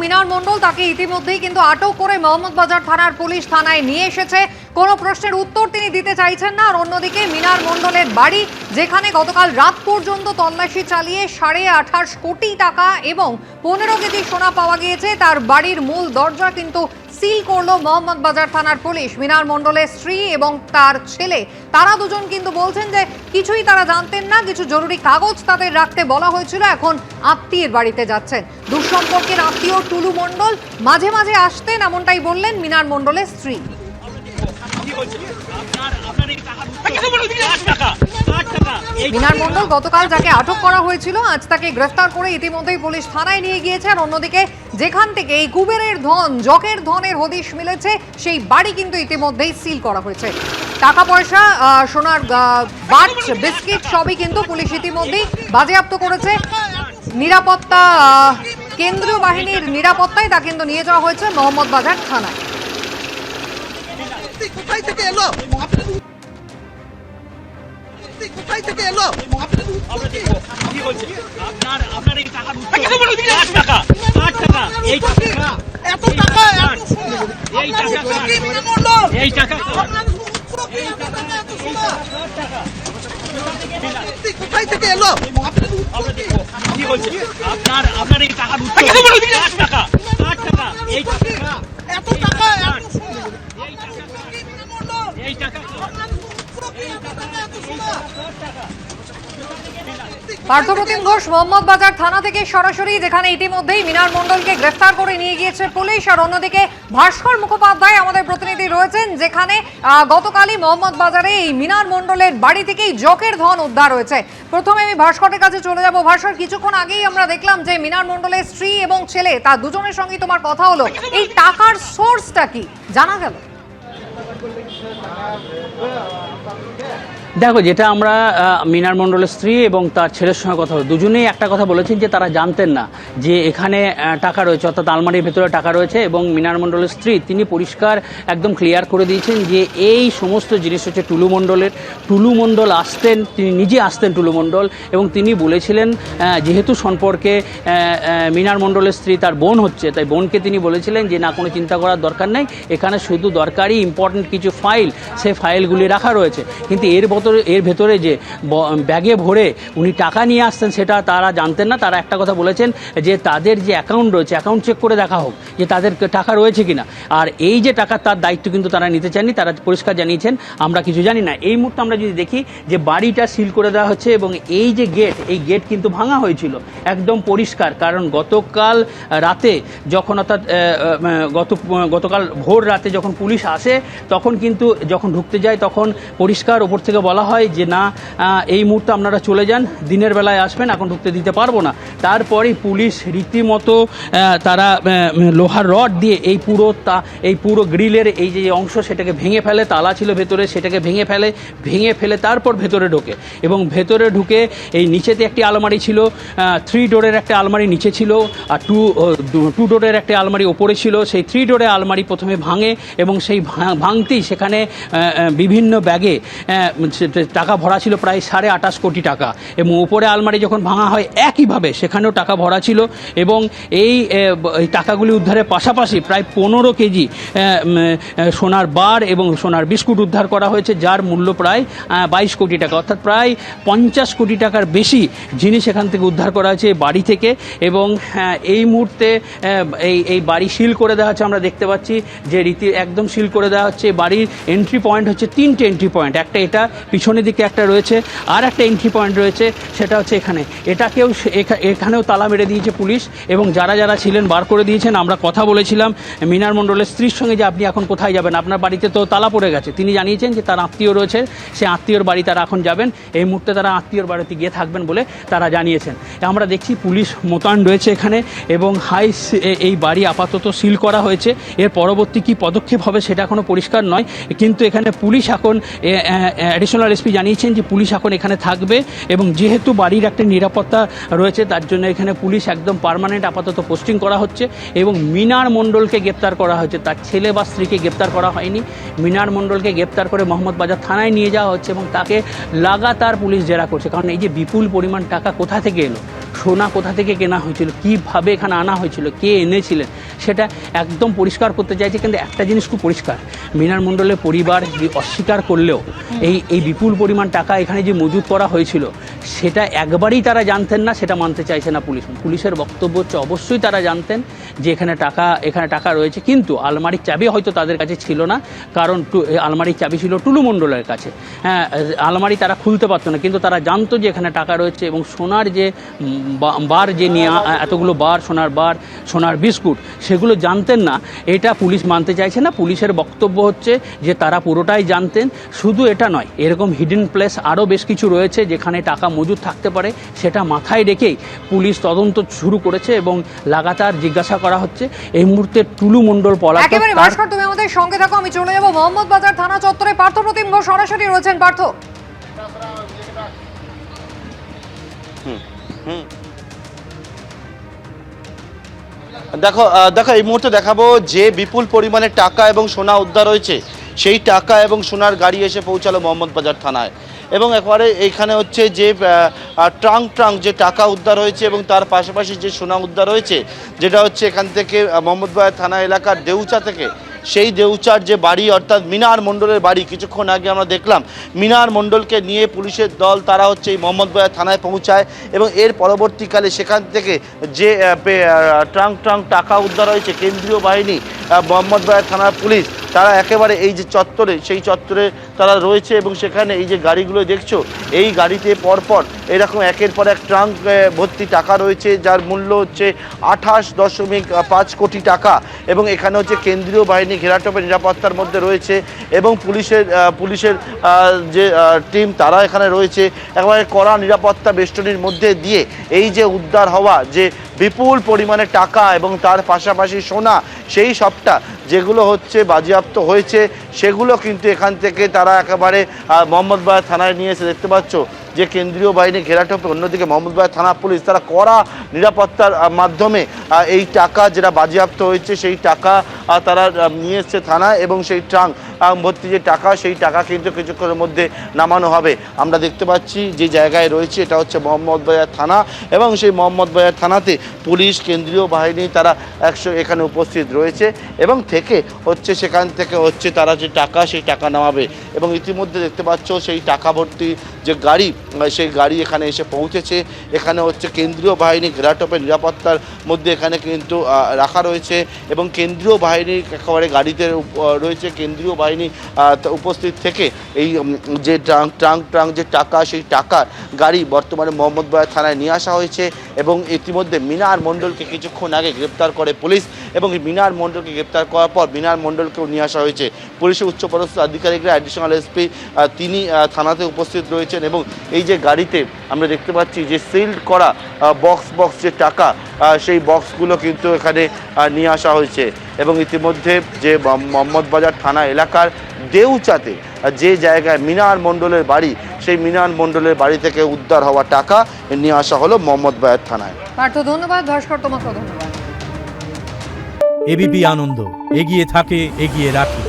মিনার মণ্ডল, তাকে ইতিমধ্যেই কিন্তু আটক করে মোহাম্মদবাজার থানার পুলিশ থানায় নিয়ে এসেছে। কোনো প্রশ্নের উত্তর তিনি দিতে চাইছেন না। আর অন্যদিকে মিনার মণ্ডলের বাড়ি, যেখানে গতকাল রাত পর্যন্ত তল্লাশি চালিয়ে 28.5 কোটি টাকা এবং 15 কেজি সোনা পাওয়া গিয়েছে, তার বাড়ির মূল দরজা কিন্তু সিল করলো মোহাম্মদবাজার থানার পুলিশ। মিনার মণ্ডলের স্ত্রী এবং তার ছেলে, তারা দুজন কিন্তু বলছেন যে কিছুই তারা জানতেন না, কিছু জরুরি কাগজ তাদের রাখতে বলা হয়েছিল, এখন আত্মীয়ের বাড়িতে যাচ্ছেন। দুঃসম্পর্কের আত্মীয় টুলু মণ্ডল মাঝে মাঝে আসতেন, এমনটাই বললেন মিনার মণ্ডলের স্ত্রী। মিনার মণ্ডল গতকাল যাকে আটক করা হয়েছিল, আজ তাকে গ্রেফতার করে ইতিমধ্যেই পুলিশ থানায় নিয়ে গিয়েছে। আর অন্যদিকে যেখান থেকে এই কুবেরের ধন, জকের ধনের হদিশ মিলেছে, সেই বাড়ি কিন্তু ইতিমধ্যেই সিল করা হয়েছে। টাকা পয়সা, সোনার বাট, বিস্কিট সবই কিন্তু পুলিশ ইতিমধ্যেই বাজেয়াপ্ত করেছে। নিরাপত্তা, কেন্দ্রীয় বাহিনীর নিরাপত্তায় তা কিন্তু নিয়ে যাওয়া হয়েছে মোহাম্মদবাজার থানায়। কোথায় থেকে এলো? কোথায় থেকে এলো? কি বলছে আপনার এই টাকা 8 টাকা এই টাকা এত টাকা এই টাকা এই টাকা কোথায় থেকে এলো? কি বলছে আপনার এই টাকা 8 টাকা এই টাকা এত টাকা এই টাকা পার্থপ্রতিম ঘোষ, মোহাম্মদবাজার থানা থেকে সরাসরি, যেখানে ইতিমধ্যেই মিনার মণ্ডলকে গ্রেফতার করে নিয়ে গিয়েছে পুলিশ। আর অন্যদিকে ভাস্কর মুখোপাধ্যায় আমাদের প্রতিনিধি রয়েছেন, যেখানে গতকালই মোহাম্মদবাজারে এই মিনার মণ্ডলের বাড়ি থেকেই জকের ধন উদ্ধার হয়েছে। প্রথমে আমি ভাস্করের কাছে চলে যাব। ভাস্কর, কিছুক্ষণ আগেই আমরা দেখলাম যে মিনার মণ্ডলের স্ত্রী এবং ছেলে, তার দুজনের সঙ্গে তোমার কথা হলো, এই টাকার সোর্সটা কি জানা গেল? দেখো, যেটা আমরা মিনার মণ্ডলের স্ত্রী এবং তার ছেলের সঙ্গে কথা হলো, দুজনেই একটা কথা বলেছেন যে তারা জানতেন না যে এখানে টাকা রয়েছে, অর্থাৎ আলমারির ভেতরে টাকা রয়েছে। এবং মিনার মণ্ডলের স্ত্রী তিনি পরিষ্কার একদম ক্লিয়ার করে দিয়েছেন যে এই সমস্ত জিনিস হচ্ছে টুলু মণ্ডলের। টুলু মণ্ডল আসতেন, তিনি নিজে আসতেন টুলু মণ্ডল, এবং তিনি বলেছিলেন যেহেতু সম্পর্কে মিনার মণ্ডলের স্ত্রী তার বোন হচ্ছে, তাই বোনকে তিনি বলেছিলেন যে না, কোনো চিন্তা করার দরকার নেই, এখানে শুধু দরকারি ইম্পর্টেন্ট কিছু ফাইল, সেই ফাইলগুলি রাখা রয়েছে। কিন্তু এর ভেতরে যে ব্যাগে ভরে উনি টাকা নিয়ে আসতেন সেটা তারা জানতেন না। তারা একটা কথা বলেছেন যে তাদের যে অ্যাকাউন্ট রয়েছে, অ্যাকাউন্ট চেক করে দেখা হোক যে তাদের টাকা রয়েছে কিনা। আর এই যে টাকা, তার দায়িত্ব কিন্তু তারা নিতে চাননি। তারা পরিষ্কার জানিয়েছেন আমরা কিছু জানি না। এই মুহূর্তে আমরা যদি দেখি যে বাড়িটা সিল করে দেওয়া হচ্ছে এবং এই যে গেট, এই গেট কিন্তু ভাঙা হয়েছিল একদম পরিষ্কার। কারণ গতকাল রাতে যখন, অর্থাৎ গতকাল ভোর রাতে যখন পুলিশ আসে, তখন কিন্তু যখন ঢুকতে যায় তখন পরিষ্কার ওপর থেকে বলা হয় যে না, এই মুহূর্তে আপনারা চলে যান, দিনের বেলায় আসবেন, এখন ঢুকতে দিতে পারবো না। তারপরে পুলিশ রীতিমতো তারা লোহার রড দিয়ে এই পুরো গ্রিলের এই যে অংশ সেটাকে ভেঙে ফেলে, তালা ছিল ভেতরে সেটাকে ভেঙে ফেলে তারপর ভেতরে ঢোকে। এবং ভেতরে ঢুকে এই নিচেতে একটি আলমারি ছিল, 3 ডোরের একটা আলমারি নিচে ছিল, আর 2 ডোরের একটা আলমারি ওপরে ছিল। সেই 3 ডোরের আলমারি প্রথমে ভাঙে এবং সেই ভাঙতেই সেখানে বিভিন্ন ব্যাগে টাকা ভরা ছিল, প্রায় 28.5 কোটি টাকা। এবং উপরে আলমারি যখন ভাঙা হয় একইভাবে সেখানেও টাকা ভরা ছিল। এবং এই টাকাগুলি উদ্ধারের পাশাপাশি প্রায় 15 কেজি সোনার বার এবং সোনার বিস্কুট উদ্ধার করা হয়েছে, যার মূল্য প্রায় 22 কোটি টাকা, অর্থাৎ প্রায় 50 কোটি টাকার বেশি জিনিস এখান থেকে উদ্ধার করা হয়েছে এই বাড়ি থেকে। এবং এই মুহূর্তে এই বাড়ি সিল করে দেওয়া হচ্ছে। আমরা দেখতে পাচ্ছি যে রীতি একদম সিল করে দেওয়া হচ্ছে। বাড়ির এন্ট্রি পয়েন্ট হচ্ছে 3টে এন্ট্রি পয়েন্ট, একটা এটা পিছনের দিকে একটা রয়েছে, আর একটা এন্ট্রি পয়েন্ট রয়েছে সেটা হচ্ছে এখানে। এখানেও তালা মেরে দিয়েছে পুলিশ এবং যারা ছিলেন বার করে দিয়েছেন। আমরা কথা বলেছিলাম মিনার মণ্ডলের স্ত্রীর সঙ্গে যে আপনি এখন কোথায় যাবেন, আপনার বাড়িতে তো তালা পড়ে গেছে। তিনি জানিয়েছেন যে তার আত্মীয় রয়েছে, সে আত্মীয়র বাড়ি তারা এখন যাবেন, এই মুহূর্তে তারা আত্মীয়র বাড়িতে গিয়ে থাকবেন বলে তারা জানিয়েছেন। আমরা দেখছি পুলিশ মোতায়েন রয়েছে এখানে এবং এই বাড়ি আপাতত সিল করা হয়েছে। এর পরবর্তী কী পদক্ষেপ হবে সেটা এখনও পরিষ্কার নয়, কিন্তু এখানে পুলিশ এখন অ্যাডিশনাল এসপি জানিয়েছেন যে পুলিশ এখন এখানে থাকবে এবং যেহেতু বাড়ির একটা নিরাপত্তা রয়েছে তার জন্য এখানে পুলিশ একদম পার্মানেন্ট আপাতত পোস্টিং করা হচ্ছে। এবং মিনার মণ্ডলকে গ্রেপ্তার করা হয়েছে, তার ছেলে বা স্ত্রীকে গ্রেপ্তার করা হয়নি। মিনার মণ্ডলকে গ্রেপ্তার করে মোহাম্মদবাজার থানায় নিয়ে যাওয়া হচ্ছে এবং তাকে লাগাতার পুলিশ জেরা করছে। কারণ এই যে বিপুল পরিমাণ টাকা কোথা থেকে এলো, সোনা কোথা থেকে কেনা হয়েছিল, কীভাবে এখানে আনা হয়েছিল, কে এনেছিলেন, সেটা একদম পরিষ্কার করতে চাইছে। কিন্তু একটা জিনিস খুব পরিষ্কার, মীনার মণ্ডলের পরিবার অস্বীকার করলেও এই বিপুল পরিমাণ টাকা এখানে যে মজুত করা হয়েছিল সেটা একবারেই তারা জানতেন না, সেটা মানতে চাইছে না পুলিশ। পুলিশের বক্তব্য হচ্ছে অবশ্যই তারা জানতেন যে এখানে টাকা রয়েছে, কিন্তু আলমারির চাবি হয়তো তাদের কাছে ছিল না, কারণ আলমারির চাবি ছিল টুলু মণ্ডলের কাছে। হ্যাঁ, আলমারি তারা খুলতে পারতো না, কিন্তু তারা জানতো যে এখানে টাকা রয়েছে। এবং সোনার যে বার যে নিয়ে এতগুলো বার, সোনার বার, সোনার বিস্কুট, সেগুলো জানতেন না, এটা পুলিশ মানতে চাইছে না। পুলিশের বক্তব্য হচ্ছে যে তারা পুরোটাই জানতেন। শুধু এটা নয়, এরকম হিডেন প্লেস আরও বেশ কিছু রয়েছে যেখানে টাকা মজুদ থাকতে পারে, সেটা মাথায় রেখেই পুলিশ তদন্ত শুরু করেছে এবং লাগাতার জিজ্ঞাসা করা হচ্ছে। এই মুহূর্তে টুলু মণ্ডল পলাতক। একেবারে ভাস্কর, তুমি আমাদের সঙ্গে থাকো, আমি চলে যাব মোহাম্মদ বাজার থানা চত্বরে। পার্থ প্রতিম ঘোষ সরাসরি রয়েছেন। পার্থ, দেখো এই মুহূর্তে দেখাবো যে বিপুল পরিমাণে টাকা এবং সোনা উদ্ধার হয়েছে, সেই টাকা এবং সোনার গাড়ি এসে পৌঁছালো মোহাম্মদ বাজার থানায়। এবং একবারে এইখানে হচ্ছে যে ট্রাঙ্ক যে টাকা উদ্ধার হয়েছে এবং তার পাশাপাশি যে সোনা উদ্ধার হয়েছে, যেটা হচ্ছে এখান থেকে মোহাম্মদ বাজার থানা এলাকার দেউচা থেকে, সেই দেউচার যে বাড়ি অর্থাৎ মিনার মণ্ডলের বাড়ি, কিছুক্ষণ আগে আমরা দেখলাম মিনার মণ্ডলকে নিয়ে পুলিশের দল তারা হচ্ছে এই মোহাম্মদ বাজার থানায় পৌঁছায় এবং এর পরবর্তীকালে সেখান থেকে যে ট্রাঙ্ক টাকা উদ্ধার হয়েছে, কেন্দ্রীয় বাহিনী, মোহাম্মদ বাজার থানার পুলিশ, তারা একেবারে এই যে চত্বরে, সেই চত্বরে তারা রয়েছে এবং সেখানে এই যে গাড়িগুলো দেখছো, এই গাড়িতে পরপর এরকম একের পর এক ট্রাঙ্ক ভর্তি টাকা রয়েছে, যার মূল্য হচ্ছে 28.5 কোটি টাকা। এবং এখানে হচ্ছে কেন্দ্রীয় বাহিনী ঘেরাটোপে নিরাপত্তার মধ্যে রয়েছে এবং পুলিশের যে টিম তারা এখানে রয়েছে। একেবারে কড়া নিরাপত্তা বেষ্টনীর মধ্যে দিয়ে এই যে উদ্ধার হওয়া যে বিপুল পরিমাণে টাকা এবং তার পাশাপাশি সোনা, সেই সবটা যেগুলো হচ্ছে বাজেয়াপ্ত হয়েছে, সেগুলো কিন্তু এখান থেকে তারা একেবারে মোহাম্মদ বাজার থানায় নিয়ে এসে দেখতে পাচ্ছ যে কেন্দ্রীয় বাহিনী ঘেরাটোপে, অন্যদিকে মোহাম্মদ বাজার থানা পুলিশ তারা কড়া নিরাপত্তার মাধ্যমে এই টাকা যেটা বাজেয়াপ্ত হয়েছে সেই টাকা তারা নিয়ে এসছে থানায় এবং সেই ট্রাঙ্ক ভর্তি যে টাকা, সেই টাকা কিন্তু কিছুক্ষণের মধ্যে নামানো হবে। আমরা দেখতে পাচ্ছি যে জায়গায় রয়েছে এটা হচ্ছে মোহাম্মদ বাজার থানা এবং সেই মোহাম্মদ বাজার থানাতে পুলিশ, কেন্দ্রীয় বাহিনী তারা এখানে উপস্থিত রয়েছে এবং থেকে হচ্ছে সেখান থেকে হচ্ছে তারা যে টাকা, সেই টাকা নামাবে। এবং ইতিমধ্যে দেখতে পাচ্ছ সেই টাকা ভর্তি যে গাড়ি, সেই গাড়ি এখানে এসে পৌঁছেছে। এখানে হচ্ছে কেন্দ্রীয় বাহিনী ঘেরাটোপে নিরাপত্তার মধ্যে এখানে কিন্তু রাখা রয়েছে এবং কেন্দ্রীয় বাহিনী একেবারে গাড়িতে রয়েছে। কেন্দ্রীয় বাহিনী উপস্থিত থেকে এই যে ট্রাঙ্ক যে টাকা, সেই টাকার গাড়ি বর্তমানে মোহাম্মদ বাজার থানায় নিয়ে আসা হয়েছে এবং ইতিমধ্যে মিনার মণ্ডলকে কিছুক্ষণ আগে গ্রেপ্তার করে পুলিশ এবং মিনার মণ্ডলকে গ্রেপ্তার করার পর মিনার মণ্ডলকেও নিয়ে আসা হয়েছে। পুলিশের উচ্চপদস্থ আধিকারিকরা, অ্যাডিশনাল এসপি তিনি থানাতে উপস্থিত রয়েছেন এবং এই যে গাড়িতে আমরা দেখতে পাচ্ছি যে সিল্ড করা বক্স যে টাকা, সেই বক্সগুলো কিন্তু এখানে নিয়ে আসা হয়েছে এবং ইতিমধ্যে যে মোহাম্মদ বাজার থানা এলাকার দেউচাতে যে জায়গায় মিনার মণ্ডলের বাড়ি, সেই মিনার মণ্ডলের বাড়ি থেকে উদ্ধার হওয়া টাকা নিয়ে আসা হলো মোহাম্মদ বাজার থানায়। পার্থ ধন্যবাদ, ভাস্কর তোমাকেও ধন্যবাদ। এবিপি আনন্দ, এগিয়ে থাকে, এগিয়ে রাখে।